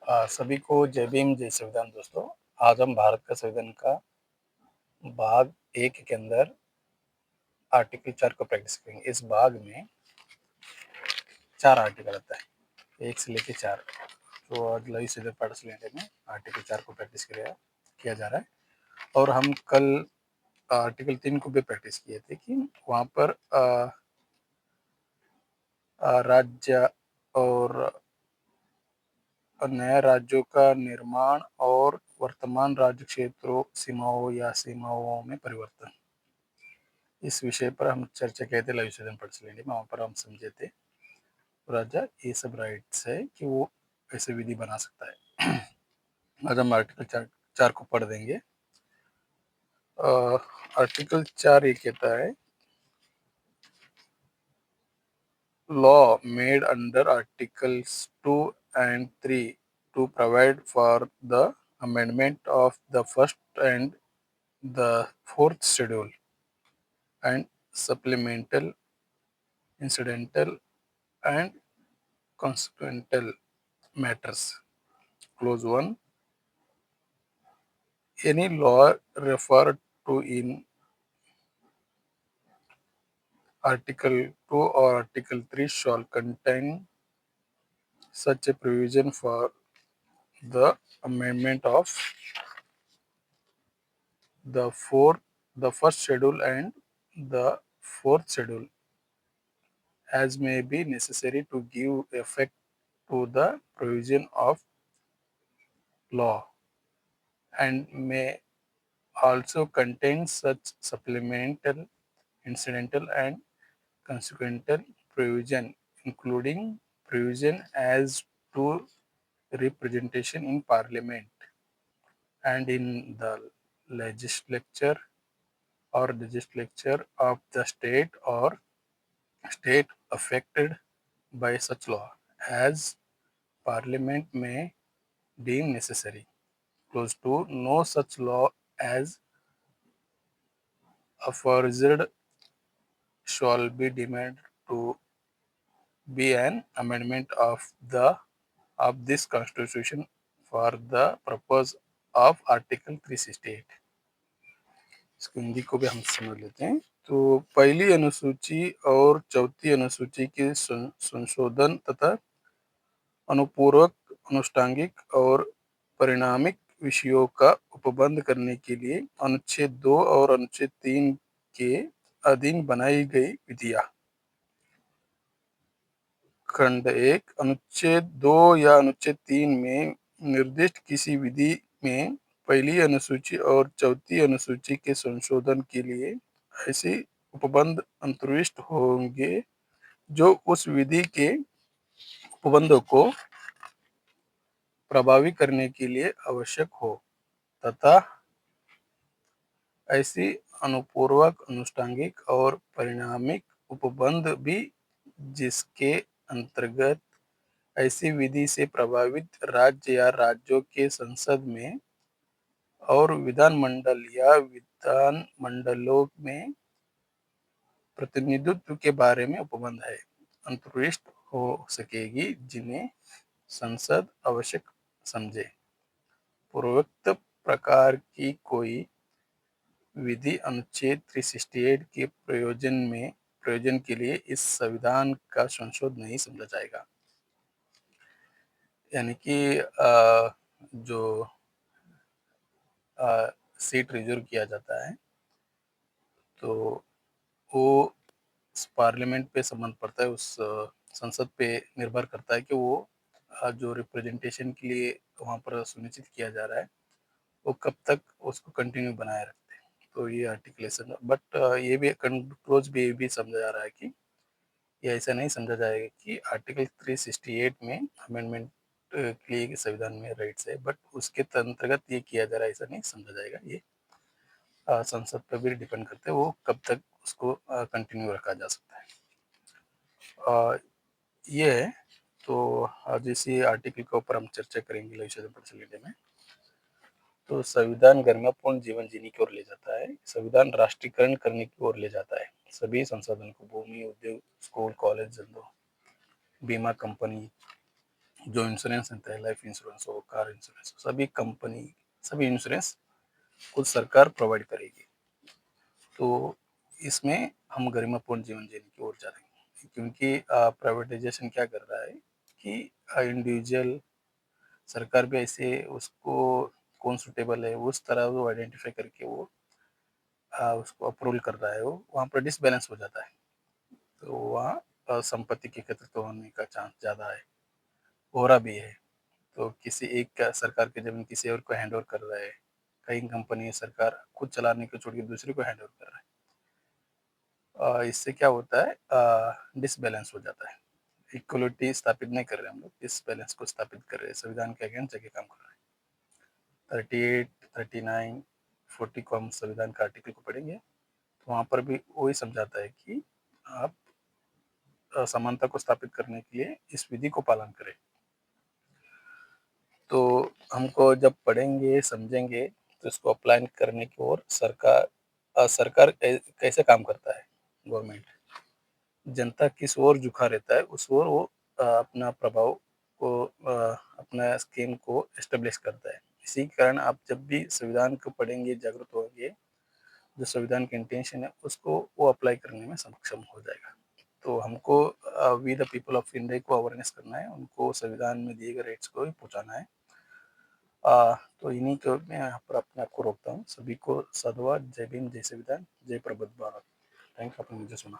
सभी को जय भीम जय संविधान दोस्तों। आज हम भारत का संविधान का भाग 1 के अंदर आर्टिकल 4 को प्रैक्टिस करेंगे। इस भाग में 4 आर्टिकल आता है, 1 से लेके 4। तो आज लवी सीधे पढ़ लेने में आर्टिकल 4 को प्रैक्टिस किया जा रहा है। और हम कल आर्टिकल 3 को भी प्रैक्टिस किए थे कि वहाँ पर राज्य और नए राज्यों का निर्माण और वर्तमान राज्य क्षेत्रों सीमाओं या सीमाओं में परिवर्तन, इस विषय पर हम चर्चा किए थे लवी सदन लेंगे। वहाँ पर हम समझे थे राजा ये सब राइट्स है कि वो ऐसे विधि बना सकता है। आज हम आर्टिकल 4 को पढ़ देंगे। आर्टिकल 4 ये कहता है, law made under Articles 2 and 3 to provide for the amendment of the first and the fourth schedule and supplemental, incidental and consequential matters. Clause 1. Any law referred to in Article 2 or Article 3 shall contain such a provision for the amendment of the first schedule and the fourth schedule as may be necessary to give effect to the provision of law, and may also contain such supplemental, incidental and consequential provision, including provision as to representation in parliament and in the legislature or legislature of the state or state affected by such law, as parliament may deem necessary. Clause 2. No such law as aforesaid shall be deemed to be an amendment of this constitution for the purpose of Article 368. इसको हिंदी को भी हम समझ लेते हैं। तो पहली अनुसूची और चौथी अनुसूची के संशोधन तथा अनुपूरक, अनुष्ठांगिक और परिणामिक विषयों का उपबंध करने के लिए अनुच्छेद 2 और अनुच्छेद 3 के अधीन बनाई गई विधियां। खंड 1 अनुच्छेद 2 या अनुच्छेद 3 में निर्दिष्ट किसी विधि में पहली अनुसूची और चौथी अनुसूची के संशोधन के लिए ऐसे उपबंध अंतर्निहित होंगे जो उस विधि के उपबंधों को प्रभावी करने के लिए आवश्यक हो, तथा ऐसी अनुपूरक, अनुष्ठांगिक और परिणामिक उपबंध भी जिसके अंतर्गत ऐसी विधि से प्रभावित राज्य या राज्यों के संसद में और विधानमंडल या विधानमंडलों में प्रतिनिधित्व के बारे में उपबंध है, अंतर्निहित हो सकेगी, जिन्हें संसद आवश्यक समझे। पूर्वोक्त प्रकार की कोई विधि अनुच्छेद 368 के प्रयोजन के लिए इस संविधान का संशोधन नहीं समझा जाएगा। यानी कि जो सीट रिजर्व किया जाता है तो वो पार्लियामेंट पे संबंध पड़ता है, उस संसद पे निर्भर करता है कि वो जो रिप्रेजेंटेशन के लिए वहाँ पर सुनिश्चित किया जा रहा है वो कब तक उसको कंटिन्यू बनाए रखते हैं। तो ये आर्टिकुलेशन, बट ये भी क्लोज भी ये भी समझा जा रहा है कि ये ऐसा नहीं समझा जाएगा कि आर्टिकल 368 में अमेंडमेंट के लिए संविधान में राइट्स है, बट उसके अंतर्गत ये किया जा रहा है, ऐसा नहीं समझा जाएगा। ये संसद पर भी डिपेंड करते हैं वो कब तक उसको कंटिन्यू रखा जा सकता है। ये है। तो आज इसी आर्टिकल के ऊपर हम चर्चा करेंगे लेजिस्लेटिव में। तो संविधान गरिमापूर्ण जीवन जीने की ओर ले जाता है। संविधान राष्ट्रीयकरण करने की ओर ले जाता है। सभी संसाधन को, भूमि, उद्योग, स्कूल, कॉलेज, धंधों, बीमा कंपनी, जो इंश्योरेंस होता है, लाइफ इंश्योरेंस हो, कार इंश्योरेंस हो, सभी कंपनी, सभी इंश्योरेंस खुद सरकार प्रोवाइड करेगी। तो इसमें हम गरिमापूर्ण जीवन जीने की ओर जा रहे हैं। क्योंकि प्राइवेटाइज़ेशन क्या कर रहा है कि इंडिविजुअल, सरकार भी ऐसे उसको कौन सूटेबल है, उस तरह वो आइडेंटिफ़ाई करके वो उसको अप्रूवल कर रहा है वो, वहाँ पर डिसबैलेंस हो जाता है। तो वहाँ संपत्ति के एकत्रित होने का चांस ज़्यादा है, हो रहा भी है। तो किसी एक का सरकार की ज़मीन किसी और को हैंडओवर कर रहा है। कई कंपनी सरकार खुद चलाने को छोड़ के दूसरे को हैंडओवर कर रहा है। इससे क्या होता है, डिसबैलेंस हो जाता है। इक्वलिटी स्थापित नहीं कर रहे हम लोग, डिसबैलेंस को स्थापित कर रहे हैं, संविधान के अगेंस्ट जाके काम कर रहे हैं। 38, 39, 40 को हम संविधान का आर्टिकल को पढ़ेंगे, तो वहाँ पर भी वही समझाता है कि आप समानता को स्थापित करने के लिए इस विधि को पालन करें। तो हमको जब पढ़ेंगे, समझेंगे, तो इसको अप्लाई करने की ओर सरकार कैसे काम करता है, गवर्नमेंट जनता किस ओर झुका रहता है, उस ओर वो अपना प्रभाव को, अपना स्कीम को एस्टेब्लिश करता है। इसी के कारण आप जब भी संविधान को पढ़ेंगे, जागरूक होंगे, जो संविधान की इंटेंशन है उसको वो अप्लाई करने में सक्षम हो जाएगा। तो हमको we the people of India को अवेयरनेस करना है, उनको संविधान में दिए गए राइट्स को ही पहुँचाना है। तो इन्हीं को मैं यहाँ पर अपने आप को रोकता हूँ। सभी को साधुवाद, जय भीम, जय संविधान, जय प्रबुद्ध भारत। थैंक यू, आपने मुझे सुना।